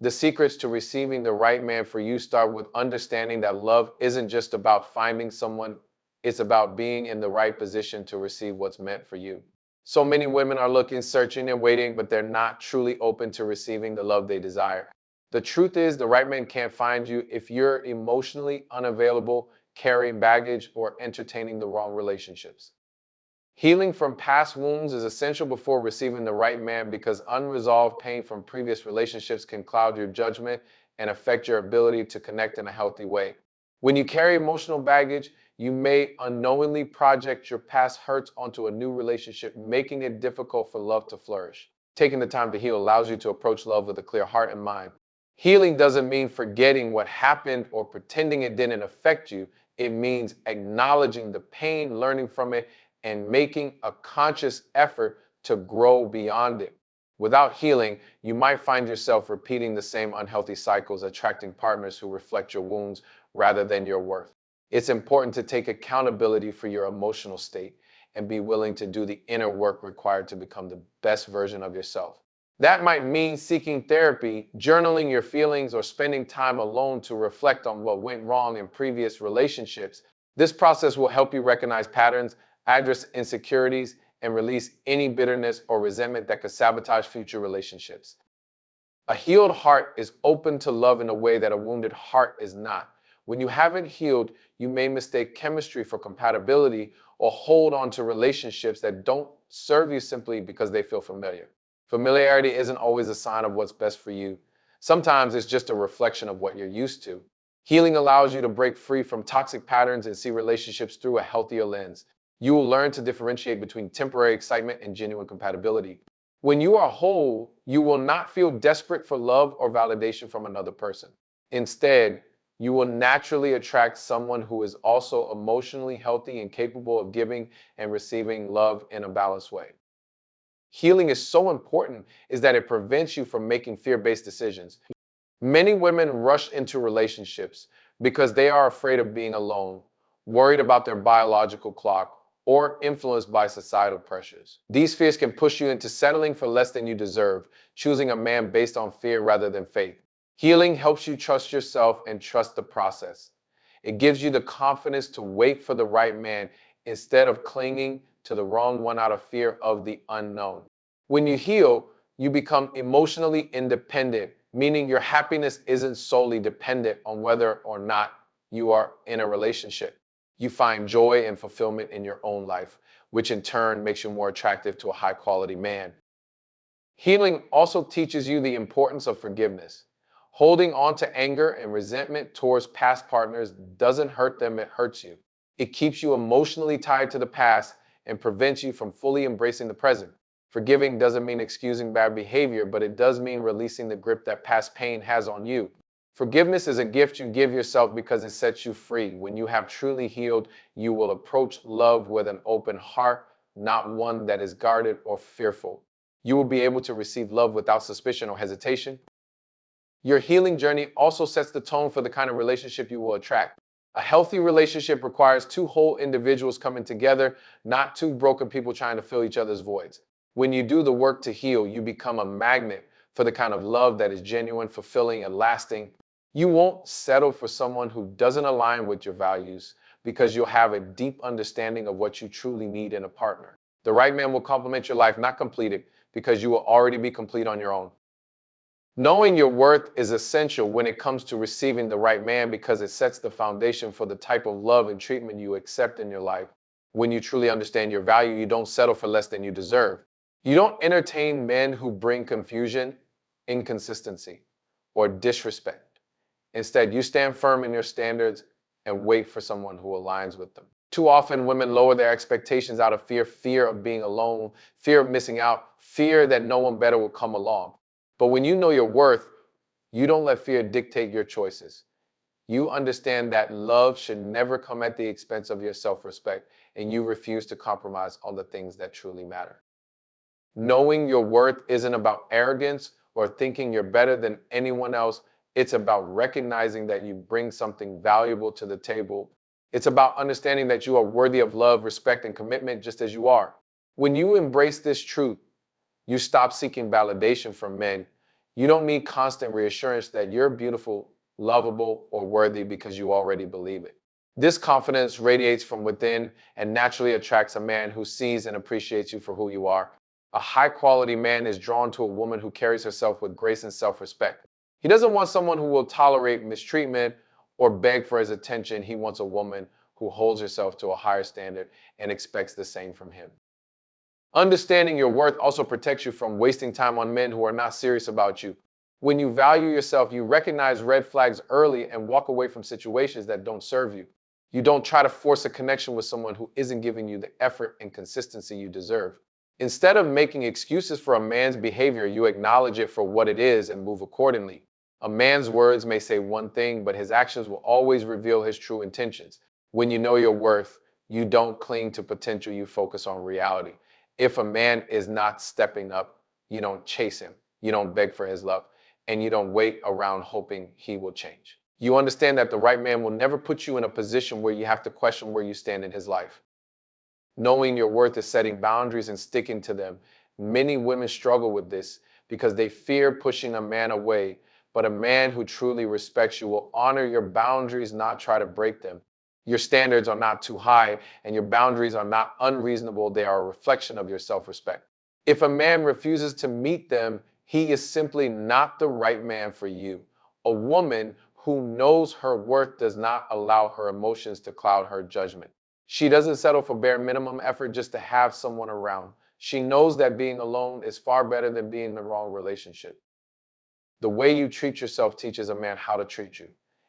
The secrets to receiving the right man for you start with understanding that love isn't just about finding someone, it's about being in the right position to receive what's meant for you. So many women are looking, searching, and waiting, but they're not truly open to receiving the love they desire. The truth is, the right man can't find you if you're emotionally unavailable, carrying baggage, or entertaining the wrong relationships. Healing from past wounds is essential before receiving the right man because unresolved pain from previous relationships can cloud your judgment and affect your ability to connect in a healthy way. When you carry emotional baggage, you may unknowingly project your past hurts onto a new relationship, making it difficult for love to flourish. Taking the time to heal allows you to approach love with a clear heart and mind. Healing doesn't mean forgetting what happened or pretending it didn't affect you. It means acknowledging the pain, learning from it, and making a conscious effort to grow beyond it. Without healing, you might find yourself repeating the same unhealthy cycles, attracting partners who reflect your wounds rather than your worth. It's important to take accountability for your emotional state and be willing to do the inner work required to become the best version of yourself. That might mean seeking therapy, journaling your feelings, or spending time alone to reflect on what went wrong in previous relationships. This process will help you recognize patterns, address insecurities, and release any bitterness or resentment that could sabotage future relationships. A healed heart is open to love in a way that a wounded heart is not. When you haven't healed, you may mistake chemistry for compatibility or hold on to relationships that don't serve you simply because they feel familiar. Familiarity isn't always a sign of what's best for you. Sometimes it's just a reflection of what you're used to. Healing allows you to break free from toxic patterns and see relationships through a healthier lens. You will learn to differentiate between temporary excitement and genuine compatibility. When you are whole, you will not feel desperate for love or validation from another person. Instead, you will naturally attract someone who is also emotionally healthy and capable of giving and receiving love in a balanced way. Healing is so important is that it prevents you from making fear-based decisions. Many women rush into relationships because they are afraid of being alone, worried about their biological clock, or influenced by societal pressures. These fears can push you into settling for less than you deserve, choosing a man based on fear rather than faith. Healing helps you trust yourself and trust the process. It gives you the confidence to wait for the right man instead of clinging to the wrong one out of fear of the unknown. When you heal, you become emotionally independent, meaning your happiness isn't solely dependent on whether or not you are in a relationship. You find joy and fulfillment in your own life, which in turn makes you more attractive to a high quality man. Healing also teaches you the importance of forgiveness. Holding on to anger and resentment towards past partners doesn't hurt them, it hurts you. It keeps you emotionally tied to the past and prevents you from fully embracing the present. Forgiving doesn't mean excusing bad behavior, but it does mean releasing the grip that past pain has on you. Forgiveness is a gift you give yourself because it sets you free. When you have truly healed, you will approach love with an open heart, not one that is guarded or fearful. You will be able to receive love without suspicion or hesitation. Your healing journey also sets the tone for the kind of relationship you will attract. A healthy relationship requires two whole individuals coming together, not two broken people trying to fill each other's voids. When you do the work to heal, you become a magnet for the kind of love that is genuine, fulfilling, and lasting. You won't settle for someone who doesn't align with your values because you'll have a deep understanding of what you truly need in a partner. The right man will complement your life, not complete it, because you will already be complete on your own. Knowing your worth is essential when it comes to receiving the right man because it sets the foundation for the type of love and treatment you accept in your life. When you truly understand your value, you don't settle for less than you deserve. You don't entertain men who bring confusion, inconsistency, or disrespect. Instead, you stand firm in your standards and wait for someone who aligns with them. Too often, women lower their expectations out of fear of being alone, fear of missing out, fear that no one better will come along. But when you know your worth, you don't let fear dictate your choices. You understand that love should never come at the expense of your self-respect, and you refuse to compromise on the things that truly matter. Knowing your worth isn't about arrogance or thinking you're better than anyone else. It's about recognizing that you bring something valuable to the table. It's about understanding that you are worthy of love, respect, and commitment just as you are. When you embrace this truth, you stop seeking validation from men. You don't need constant reassurance that you're beautiful, lovable, or worthy because you already believe it. This confidence radiates from within and naturally attracts a man who sees and appreciates you for who you are. A high quality man is drawn to a woman who carries herself with grace and self respect. He doesn't want someone who will tolerate mistreatment or beg for his attention. He wants a woman who holds herself to a higher standard and expects the same from him. Understanding your worth also protects you from wasting time on men who are not serious about you. When you value yourself, you recognize red flags early and walk away from situations that don't serve you. You don't try to force a connection with someone who isn't giving you the effort and consistency you deserve. Instead of making excuses for a man's behavior, you acknowledge it for what it is and move accordingly. A man's words may say one thing, but his actions will always reveal his true intentions. When you know your worth, you don't cling to potential, you focus on reality. If a man is not stepping up, you don't chase him, you don't beg for his love, and you don't wait around hoping he will change. You understand that the right man will never put you in a position where you have to question where you stand in his life. Knowing your worth is setting boundaries and sticking to them. Many women struggle with this because they fear pushing a man away, but a man who truly respects you will honor your boundaries, not try to break them. Your standards are not too high and your boundaries are not unreasonable. They are a reflection of your self-respect. If a man refuses to meet them, he is simply not the right man for you. A woman who knows her worth does not allow her emotions to cloud her judgment. She doesn't settle for bare minimum effort just to have someone around. She knows that being alone is far better than being in the wrong relationship. The way you treat yourself teaches a man how to treat you.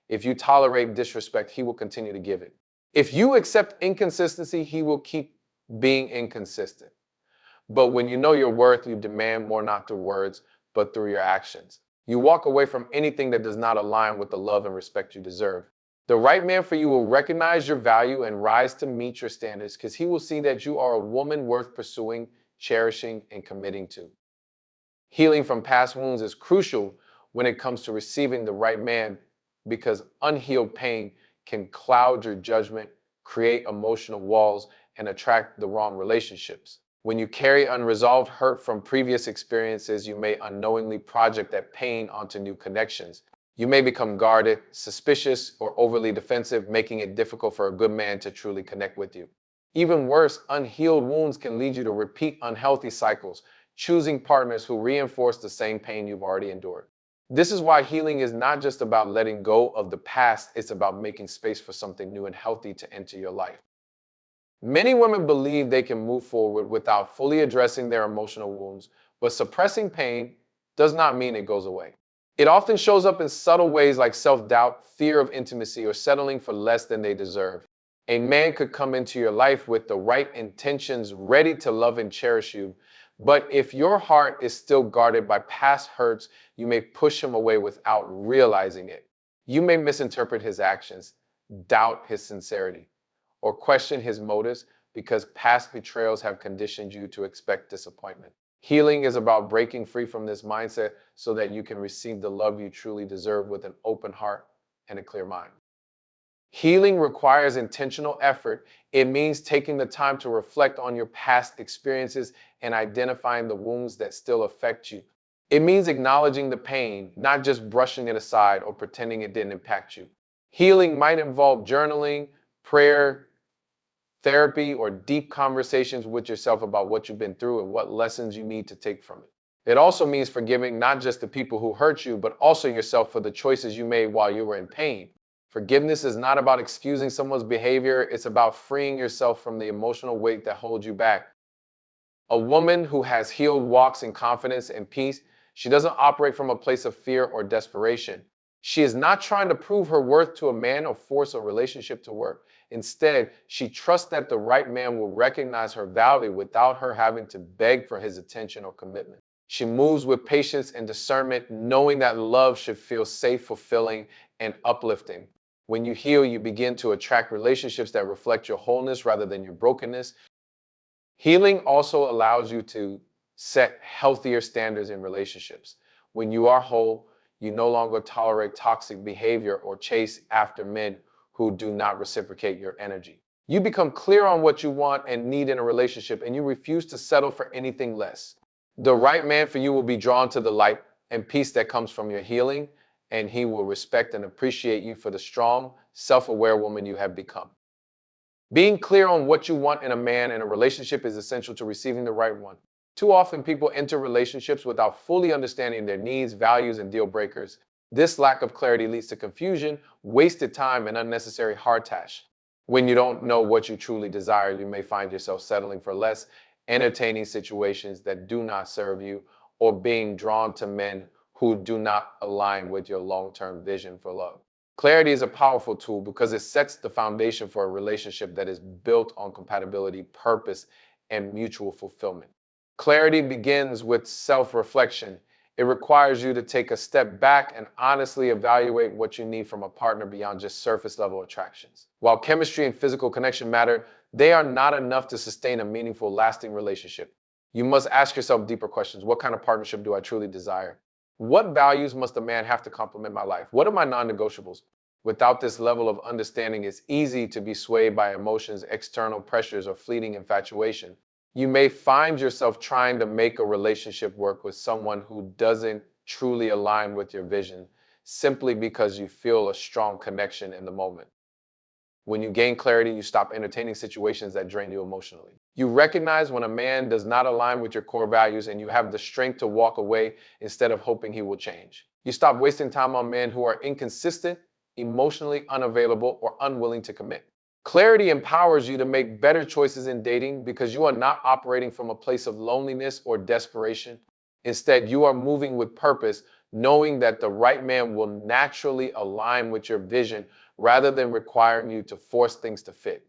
If you tolerate disrespect, he will continue to give it. If you accept inconsistency, he will keep being inconsistent. But when you know your worth, you demand more not through words, but through your actions. You walk away from anything that does not align with the love and respect you deserve. The right man for you will recognize your value and rise to meet your standards because he will see that you are a woman worth pursuing, cherishing, and committing to. Healing from past wounds is crucial when it comes to receiving the right man because unhealed pain can cloud your judgment, create emotional walls, and attract the wrong relationships. When you carry unresolved hurt from previous experiences, you may unknowingly project that pain onto new connections. You may become guarded, suspicious, or overly defensive, making it difficult for a good man to truly connect with you. Even worse, unhealed wounds can lead you to repeat unhealthy cycles, choosing partners who reinforce the same pain you've already endured. This is why healing is not just about letting go of the past, it's about making space for something new and healthy to enter your life. Many women believe they can move forward without fully addressing their emotional wounds, but suppressing pain does not mean it goes away. It often shows up in subtle ways like self-doubt, fear of intimacy, or settling for less than they deserve. A man could come into your life with the right intentions, ready to love and cherish you, but if your heart is still guarded by past hurts, you may push him away without realizing it. You may misinterpret his actions, doubt his sincerity, or question his motives because past betrayals have conditioned you to expect disappointment. Healing is about breaking free from this mindset so that you can receive the love you truly deserve with an open heart and a clear mind. Healing requires intentional effort. It means taking the time to reflect on your past experiences and identifying the wounds that still affect you. It means acknowledging the pain, not just brushing it aside or pretending it didn't impact you. Healing might involve journaling, prayer, therapy, or deep conversations with yourself about what you've been through and what lessons you need to take from it. It also means forgiving not just the people who hurt you, but also yourself for the choices you made while you were in pain. Forgiveness is not about excusing someone's behavior, it's about freeing yourself from the emotional weight that holds you back. A woman who has healed walks in confidence and peace. She doesn't operate from a place of fear or desperation. She is not trying to prove her worth to a man or force a relationship to work. Instead, she trusts that the right man will recognize her value without her having to beg for his attention or commitment. She moves with patience and discernment, knowing that love should feel safe, fulfilling, and uplifting. When you heal, you begin to attract relationships that reflect your wholeness rather than your brokenness. Healing also allows you to set healthier standards in relationships. When you are whole, you no longer tolerate toxic behavior or chase after men who do not reciprocate your energy. You become clear on what you want and need in a relationship, and you refuse to settle for anything less. The right man for you will be drawn to the light, and peace that comes from your healing, and he will respect and appreciate you for the strong, self-aware woman you have become. Being clear on what you want in a man and a relationship is essential to receiving the right one. Too often, people enter relationships without fully understanding their needs, values, and deal breakers. This lack of clarity leads to confusion, wasted time, and unnecessary heartache. When you don't know what you truly desire, you may find yourself settling for less, entertaining situations that do not serve you, or being drawn to men who do not align with your long-term vision for love. Clarity is a powerful tool because it sets the foundation for a relationship that is built on compatibility, purpose, and mutual fulfillment. Clarity begins with self-reflection. It requires you to take a step back and honestly evaluate what you need from a partner beyond just surface level attractions. While chemistry and physical connection matter, they are not enough to sustain a meaningful, lasting relationship. You must ask yourself deeper questions. What kind of partnership do I truly desire? What values must a man have to complement my life? What are my non-negotiables? Without this level of understanding, it's easy to be swayed by emotions, external pressures, or fleeting infatuation. You may find yourself trying to make a relationship work with someone who doesn't truly align with your vision simply because you feel a strong connection in the moment. When you gain clarity, you stop entertaining situations that drain you emotionally. You recognize when a man does not align with your core values and you have the strength to walk away instead of hoping he will change. You stop wasting time on men who are inconsistent, emotionally unavailable, or unwilling to commit. Clarity empowers you to make better choices in dating because you are not operating from a place of loneliness or desperation. Instead, you are moving with purpose, knowing that the right man will naturally align with your vision rather than requiring you to force things to fit.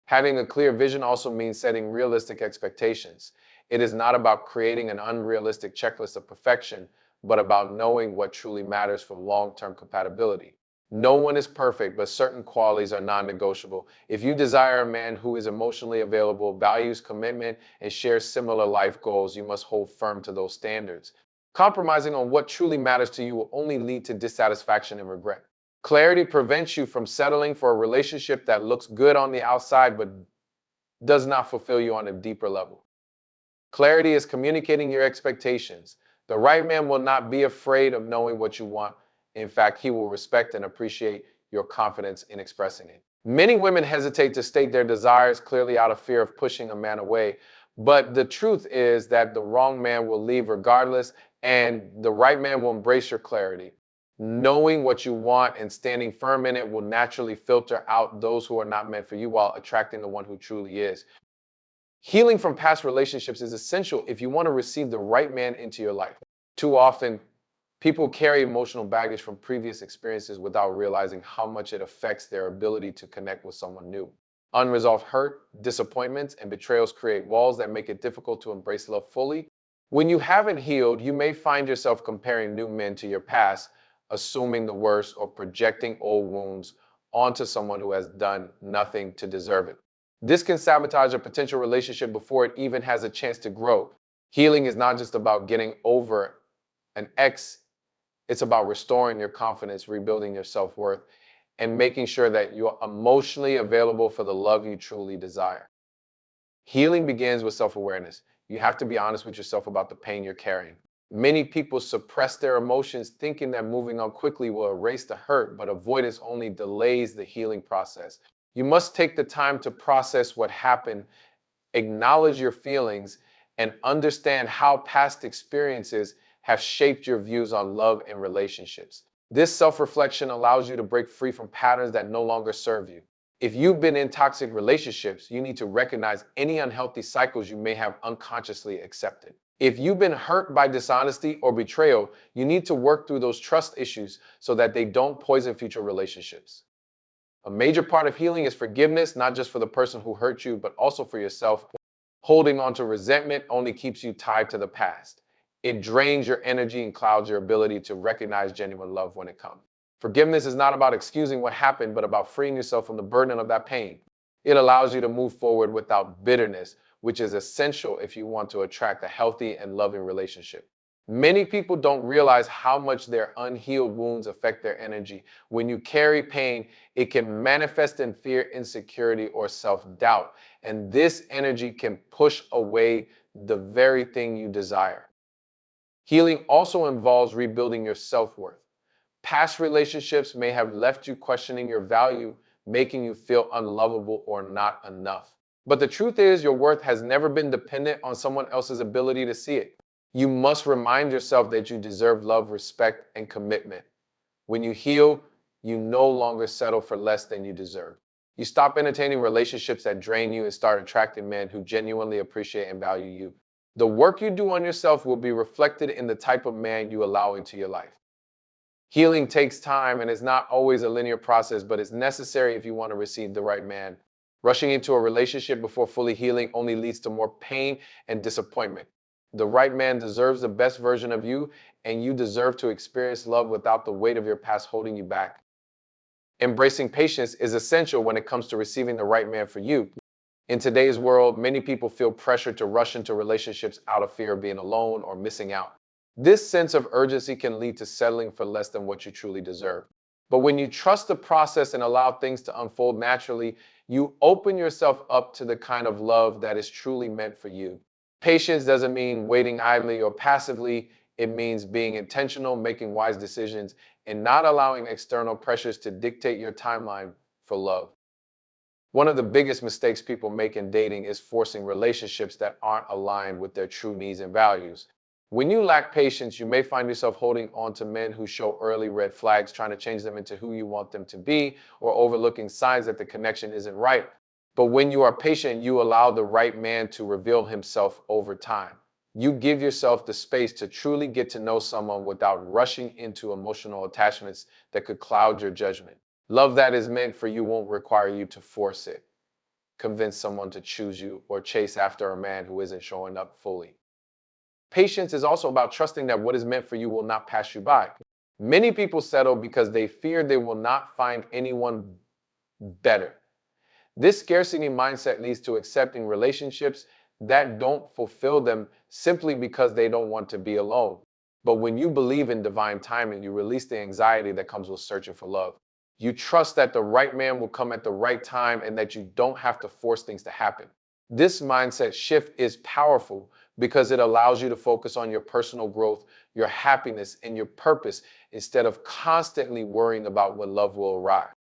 Having a clear vision also means setting realistic expectations. It is not about creating an unrealistic checklist of perfection, but about knowing what truly matters for long-term compatibility. No one is perfect, but certain qualities are non-negotiable. If you desire a man who is emotionally available, values commitment, and shares similar life goals, you must hold firm to those standards. Compromising on what truly matters to you will only lead to dissatisfaction and regret. Clarity prevents you from settling for a relationship that looks good on the outside but does not fulfill you on a deeper level. Clarity is communicating your expectations. The right man will not be afraid of knowing what you want. In fact, he will respect and appreciate your confidence in expressing it. Many women hesitate to state their desires clearly out of fear of pushing a man away. But the truth is that the wrong man will leave regardless, and the right man will embrace your clarity. Knowing what you want and standing firm in it will naturally filter out those who are not meant for you while attracting the one who truly is. Healing from past relationships is essential if you want to receive the right man into your life. Too often, people carry emotional baggage from previous experiences without realizing how much it affects their ability to connect with someone new. Unresolved hurt, disappointments, and betrayals create walls that make it difficult to embrace love fully. When you haven't healed, you may find yourself comparing new men to your past, assuming the worst, or projecting old wounds onto someone who has done nothing to deserve it. This can sabotage a potential relationship before it even has a chance to grow. Healing is not just about getting over an ex, it's about restoring your confidence, rebuilding your self-worth, and making sure that you're emotionally available for the love you truly desire. Healing begins with self-awareness. You have to be honest with yourself about the pain you're carrying. Many people suppress their emotions thinking that moving on quickly will erase the hurt, but avoidance only delays the healing process. You must take the time to process what happened, acknowledge your feelings, and understand how past experiences have shaped your views on love and relationships. This self-reflection allows you to break free from patterns that no longer serve you. If you've been in toxic relationships, you need to recognize any unhealthy cycles you may have unconsciously accepted. If you've been hurt by dishonesty or betrayal, you need to work through those trust issues so that they don't poison future relationships. A major part of healing is forgiveness, not just for the person who hurt you, but also for yourself. Holding on to resentment only keeps you tied to the past. It drains your energy and clouds your ability to recognize genuine love when it comes. Forgiveness is not about excusing what happened, but about freeing yourself from the burden of that pain. It allows you to move forward without bitterness, which is essential if you want to attract a healthy and loving relationship. Many people don't realize how much their unhealed wounds affect their energy. When you carry pain, it can manifest in fear, insecurity, or self-doubt. And this energy can push away the very thing you desire. Healing also involves rebuilding your self-worth. Past relationships may have left you questioning your value, making you feel unlovable or not enough. But the truth is, your worth has never been dependent on someone else's ability to see it. You must remind yourself that you deserve love, respect, and commitment. When you heal, you no longer settle for less than you deserve. You stop entertaining relationships that drain you and start attracting men who genuinely appreciate and value you. The work you do on yourself will be reflected in the type of man you allow into your life. Healing takes time and is not always a linear process, but it's necessary if you want to receive the right man. Rushing into a relationship before fully healing only leads to more pain and disappointment. The right man deserves the best version of you, and you deserve to experience love without the weight of your past holding you back. Embracing patience is essential when it comes to receiving the right man for you. In today's world, many people feel pressure to rush into relationships out of fear of being alone or missing out. This sense of urgency can lead to settling for less than what you truly deserve. But when you trust the process and allow things to unfold naturally, you open yourself up to the kind of love that is truly meant for you. Patience doesn't mean waiting idly or passively. It means being intentional, making wise decisions, and not allowing external pressures to dictate your timeline for love. One of the biggest mistakes people make in dating is forcing relationships that aren't aligned with their true needs and values. When you lack patience, you may find yourself holding on to men who show early red flags, trying to change them into who you want them to be, or overlooking signs that the connection isn't right. But when you are patient, you allow the right man to reveal himself over time. You give yourself the space to truly get to know someone without rushing into emotional attachments that could cloud your judgment. Love that is meant for you won't require you to force it, convince someone to choose you, or chase after a man who isn't showing up fully. Patience is also about trusting that what is meant for you will not pass you by. Many people settle because they fear they will not find anyone better. This scarcity mindset leads to accepting relationships that don't fulfill them simply because they don't want to be alone. But when you believe in divine timing, you release the anxiety that comes with searching for love. You trust that the right man will come at the right time and that you don't have to force things to happen. This mindset shift is powerful because it allows you to focus on your personal growth, your happiness, and your purpose instead of constantly worrying about when love will arrive.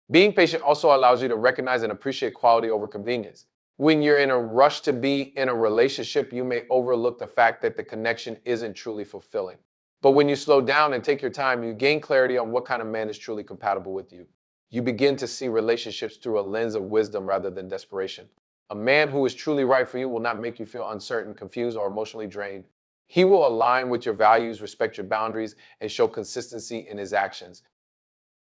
Being patient also allows you to recognize and appreciate quality over convenience. When you're in a rush to be in a relationship, you may overlook the fact that the connection isn't truly fulfilling. But when you slow down and take your time, you gain clarity on what kind of man is truly compatible with you. You begin to see relationships through a lens of wisdom rather than desperation. A man who is truly right for you will not make you feel uncertain, confused, or emotionally drained. He will align with your values, respect your boundaries, and show consistency in his actions.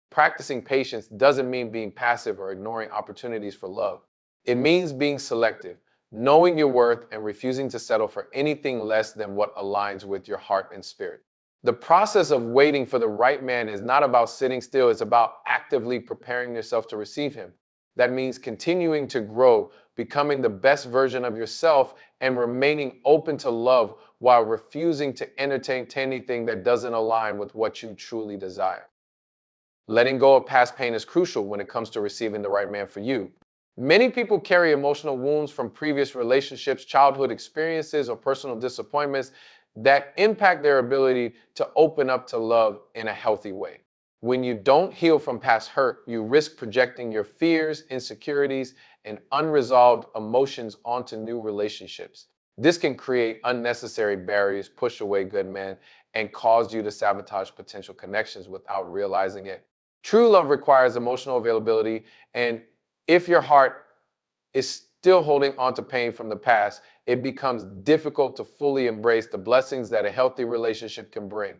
Practicing patience doesn't mean being passive or ignoring opportunities for love. It means being selective, knowing your worth, and refusing to settle for anything less than what aligns with your heart and spirit. The process of waiting for the right man is not about sitting still, it's about actively preparing yourself to receive him. That means continuing to grow, becoming the best version of yourself, and remaining open to love while refusing to entertain anything that doesn't align with what you truly desire. Letting go of past pain is crucial when it comes to receiving the right man for you. Many people carry emotional wounds from previous relationships, childhood experiences, or personal disappointments that impact their ability to open up to love in a healthy way. When you don't heal from past hurt, you risk projecting your fears, insecurities, and unresolved emotions onto new relationships. This can create unnecessary barriers, push away good men, and cause you to sabotage potential connections without realizing it. True love requires emotional availability, and if your heart is still holding on to pain from the past, it becomes difficult to fully embrace the blessings that a healthy relationship can bring.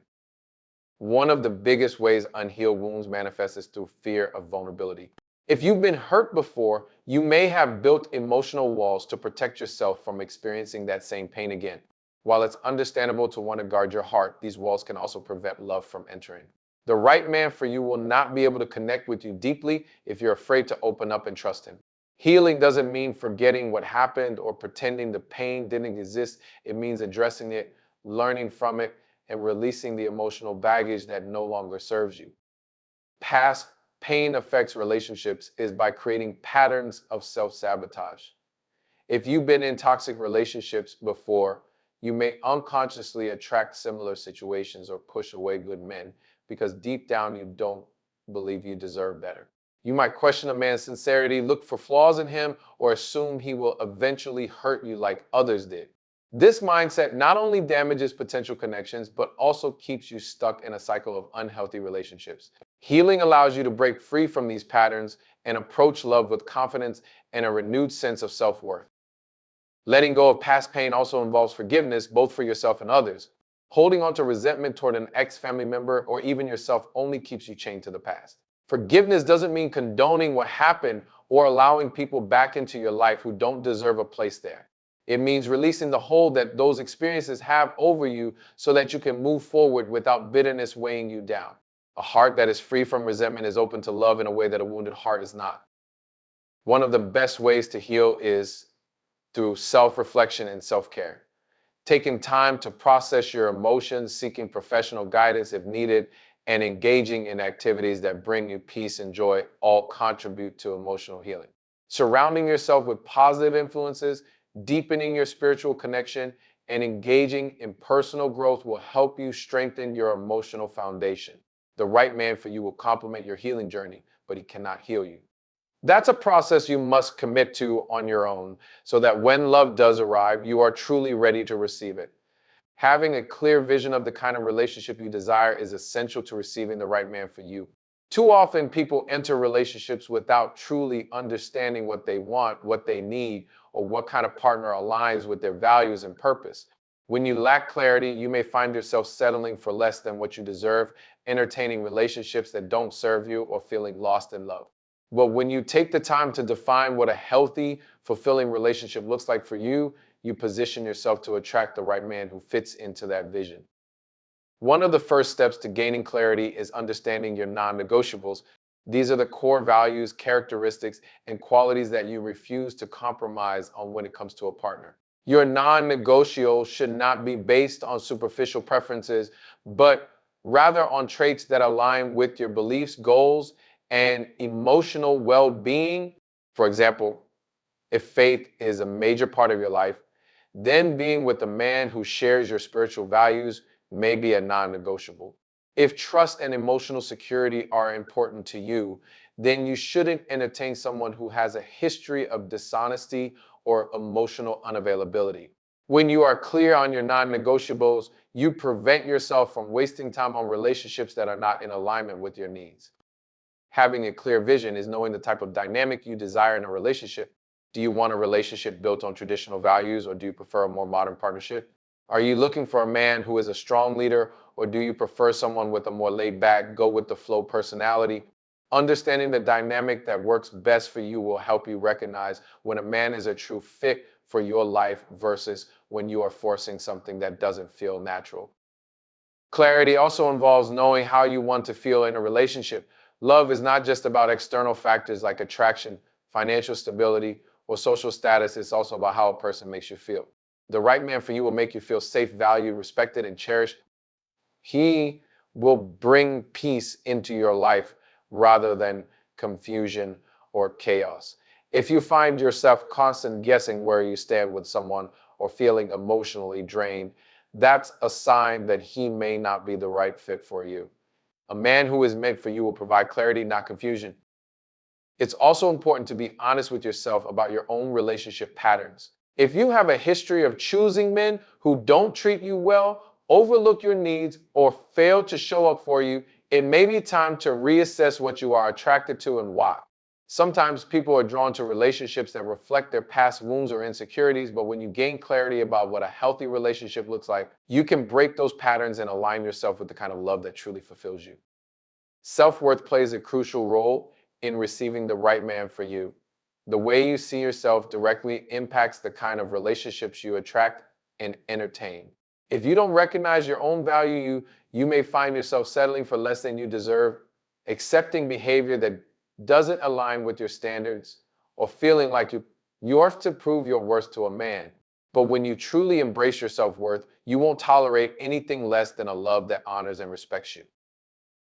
One of the biggest ways unhealed wounds manifest is through fear of vulnerability. If you've been hurt before, you may have built emotional walls to protect yourself from experiencing that same pain again. While it's understandable to want to guard your heart, these walls can also prevent love from entering. The right man for you will not be able to connect with you deeply if you're afraid to open up and trust him. Healing doesn't mean forgetting what happened or pretending the pain didn't exist. It means addressing it, learning from it, and releasing the emotional baggage that no longer serves you. Past pain affects relationships is by creating patterns of self-sabotage. If you've been in toxic relationships before, you may unconsciously attract similar situations or push away good men because deep down you don't believe you deserve better. You might question a man's sincerity, look for flaws in him, or assume he will eventually hurt you like others did. This mindset not only damages potential connections, but also keeps you stuck in a cycle of unhealthy relationships. Healing allows you to break free from these patterns and approach love with confidence and a renewed sense of self-worth. Letting go of past pain also involves forgiveness, both for yourself and others. Holding on to resentment toward an ex-family member or even yourself only keeps you chained to the past. Forgiveness doesn't mean condoning what happened or allowing people back into your life who don't deserve a place there. It means releasing the hold that those experiences have over you so that you can move forward without bitterness weighing you down. A heart that is free from resentment is open to love in a way that a wounded heart is not. One of the best ways to heal is through self-reflection and self-care. Taking time to process your emotions, seeking professional guidance if needed, and engaging in activities that bring you peace and joy all contribute to emotional healing. Surrounding yourself with positive influences, deepening your spiritual connection, and engaging in personal growth will help you strengthen your emotional foundation. The right man for you will complement your healing journey, but he cannot heal you. That's a process you must commit to on your own so that when love does arrive, you are truly ready to receive it. Having a clear vision of the kind of relationship you desire is essential to receiving the right man for you. Too often, people enter relationships without truly understanding what they want, what they need, or what kind of partner aligns with their values and purpose. When you lack clarity, you may find yourself settling for less than what you deserve, entertaining relationships that don't serve you, or feeling lost in love. But when you take the time to define what a healthy, fulfilling relationship looks like for you, you position yourself to attract the right man who fits into that vision. One of the first steps to gaining clarity is understanding your non-negotiables. These are the core values, characteristics, and qualities that you refuse to compromise on when it comes to a partner. Your non-negotiable should not be based on superficial preferences, but rather on traits that align with your beliefs, goals, and emotional well-being. For example, if faith is a major part of your life, then being with a man who shares your spiritual values may be a non-negotiable. If trust and emotional security are important to you, then you shouldn't entertain someone who has a history of dishonesty or emotional unavailability. When you are clear on your non-negotiables, you prevent yourself from wasting time on relationships that are not in alignment with your needs. Having a clear vision is knowing the type of dynamic you desire in a relationship. Do you want a relationship built on traditional values, or do you prefer a more modern partnership? Are you looking for a man who is a strong leader, or do you prefer someone with a more laid back, go with the flow personality? Understanding the dynamic that works best for you will help you recognize when a man is a true fit for your life versus when you are forcing something that doesn't feel natural. Clarity also involves knowing how you want to feel in a relationship. Love is not just about external factors like attraction, financial stability, or social status. It's also about how a person makes you feel. The right man for you will make you feel safe, valued, respected, and cherished. He will bring peace into your life rather than confusion or chaos. If you find yourself constantly guessing where you stand with someone or feeling emotionally drained, that's a sign that he may not be the right fit for you. A man who is meant for you will provide clarity, not confusion. It's also important to be honest with yourself about your own relationship patterns. If you have a history of choosing men who don't treat you well, overlook your needs, or fail to show up for you, it may be time to reassess what you are attracted to and why. Sometimes people are drawn to relationships that reflect their past wounds or insecurities, but when you gain clarity about what a healthy relationship looks like, you can break those patterns and align yourself with the kind of love that truly fulfills you. Self-worth plays a crucial role in receiving the right man for you. The way you see yourself directly impacts the kind of relationships you attract and entertain. If you don't recognize your own value, you may find yourself settling for less than you deserve, accepting behavior that doesn't align with your standards, or feeling like you have to prove your worth to a man. But when you truly embrace your self-worth, you won't tolerate anything less than a love that honors and respects you.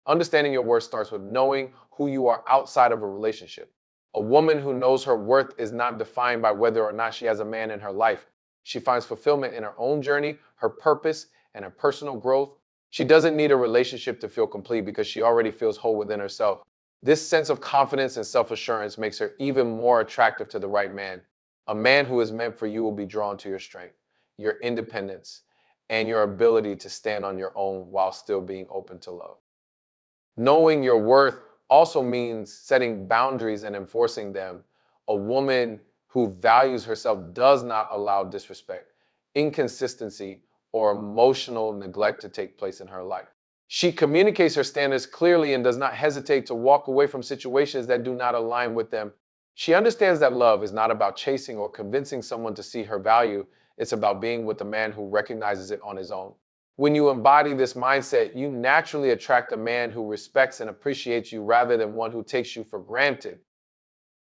Understanding your worth starts with knowing who you are outside of a relationship. A woman who knows her worth is not defined by whether or not she has a man in her life. She finds fulfillment in her own journey, her purpose, and her personal growth. She doesn't need a relationship to feel complete because she already feels whole within herself. This sense of confidence and self assurance makes her even more attractive to the right man. A man who is meant for you will be drawn to your strength, your independence, and your ability to stand on your own while still being open to love. Knowing your worth also means setting boundaries and enforcing them. A woman who values herself does not allow disrespect, inconsistency, or emotional neglect to take place in her life. She communicates her standards clearly and does not hesitate to walk away from situations that do not align with them. She understands that love is not about chasing or convincing someone to see her value. It's about being with a man who recognizes it on his own. When you embody this mindset, you naturally attract a man who respects and appreciates you rather than one who takes you for granted.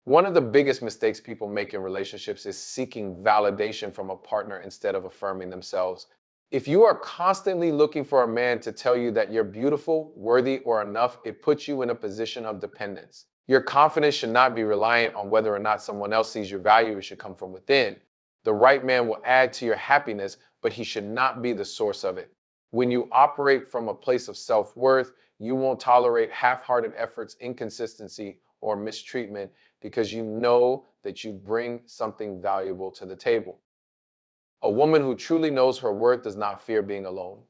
One of the biggest mistakes people make in relationships is seeking validation from a partner instead of affirming themselves. If you are constantly looking for a man to tell you that you're beautiful, worthy, or enough, it puts you in a position of dependence. Your confidence should not be reliant on whether or not someone else sees your value. It should come from within. The right man will add to your happiness, but he should not be the source of it. When you operate from a place of self-worth, you won't tolerate half-hearted efforts, inconsistency, or mistreatment because you know that you bring something valuable to the table. A woman who truly knows her worth does not fear being alone.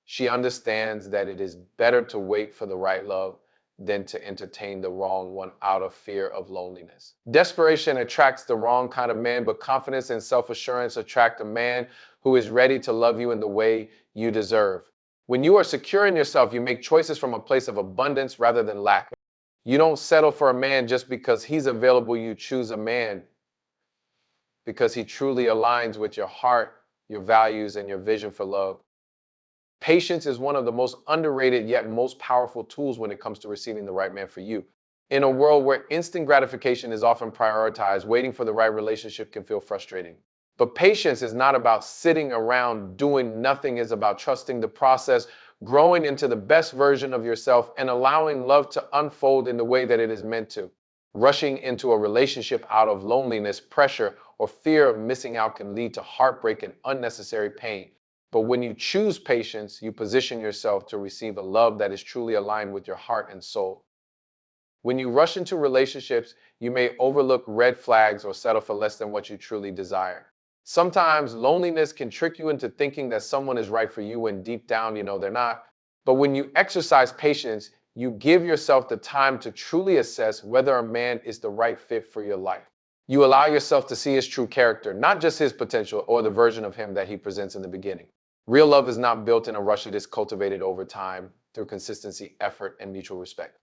She understands that it is better to wait for the right love than to entertain the wrong one out of fear of loneliness. Desperation attracts the wrong kind of man, but confidence and self-assurance attract a man who is ready to love you in the way you deserve. When you are secure in yourself, you make choices from a place of abundance rather than lack. You don't settle for a man just because he's available. You choose a man because he truly aligns with your heart, your values, and your vision for love. Patience is one of the most underrated yet most powerful tools when it comes to receiving the right man for you. In a world where instant gratification is often prioritized, waiting for the right relationship can feel frustrating. But patience is not about sitting around doing nothing, it's about trusting the process, growing into the best version of yourself, and allowing love to unfold in the way that it is meant to. Rushing into a relationship out of loneliness, pressure, or fear of missing out can lead to heartbreak and unnecessary pain. But when you choose patience, you position yourself to receive a love that is truly aligned with your heart and soul. When you rush into relationships, you may overlook red flags or settle for less than what you truly desire. Sometimes loneliness can trick you into thinking that someone is right for you when deep down you know they're not. But when you exercise patience, you give yourself the time to truly assess whether a man is the right fit for your life. You allow yourself to see his true character, not just his potential or the version of him that he presents in the beginning. Real love is not built in a rush, it is cultivated over time through consistency, effort, and mutual respect.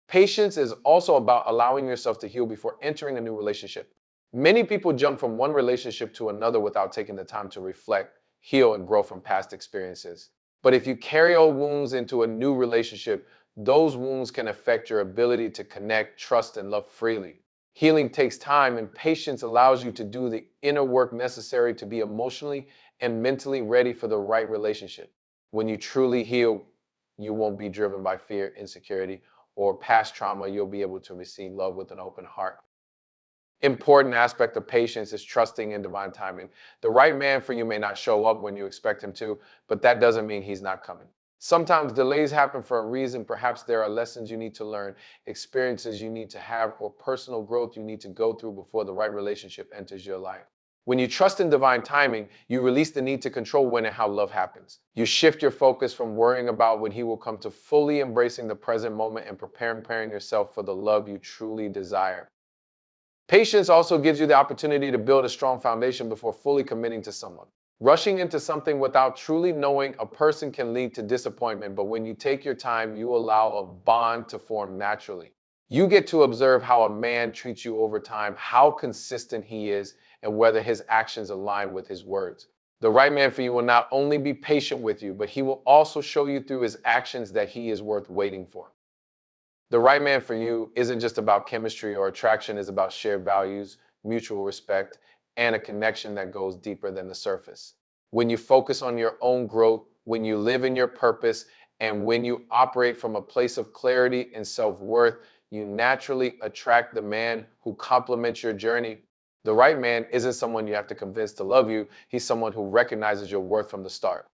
Patience is also about allowing yourself to heal before entering a new relationship. Many people jump from one relationship to another without taking the time to reflect, heal, and grow from past experiences. But if you carry old wounds into a new relationship, those wounds can affect your ability to connect, trust, and love freely. Healing takes time, and patience allows you to do the inner work necessary to be emotionally and mentally ready for the right relationship. When you truly heal, you won't be driven by fear, insecurity, or past trauma. You'll be able to receive love with an open heart. Important aspect of patience is trusting in divine timing. The right man for you may not show up when you expect him to, but that doesn't mean he's not coming. Sometimes delays happen for a reason. Perhaps there are lessons you need to learn, experiences you need to have, or personal growth you need to go through before the right relationship enters your life. When you trust in divine timing, you release the need to control when and how love happens. You shift your focus from worrying about when he will come to fully embracing the present moment and preparing yourself for the love you truly desire. Patience also gives you the opportunity to build a strong foundation before fully committing to someone. Rushing into something without truly knowing a person can lead to disappointment, but when you take your time, you allow a bond to form naturally. You get to observe how a man treats you over time, how consistent he is, and whether his actions align with his words. The right man for you will not only be patient with you, but he will also show you through his actions that he is worth waiting for. The right man for you isn't just about chemistry or attraction, it's about shared values, mutual respect, and a connection that goes deeper than the surface. When you focus on your own growth, when you live in your purpose, and when you operate from a place of clarity and self-worth, you naturally attract the man who complements your journey. The right man isn't someone you have to convince to love you. He's someone who recognizes your worth from the start.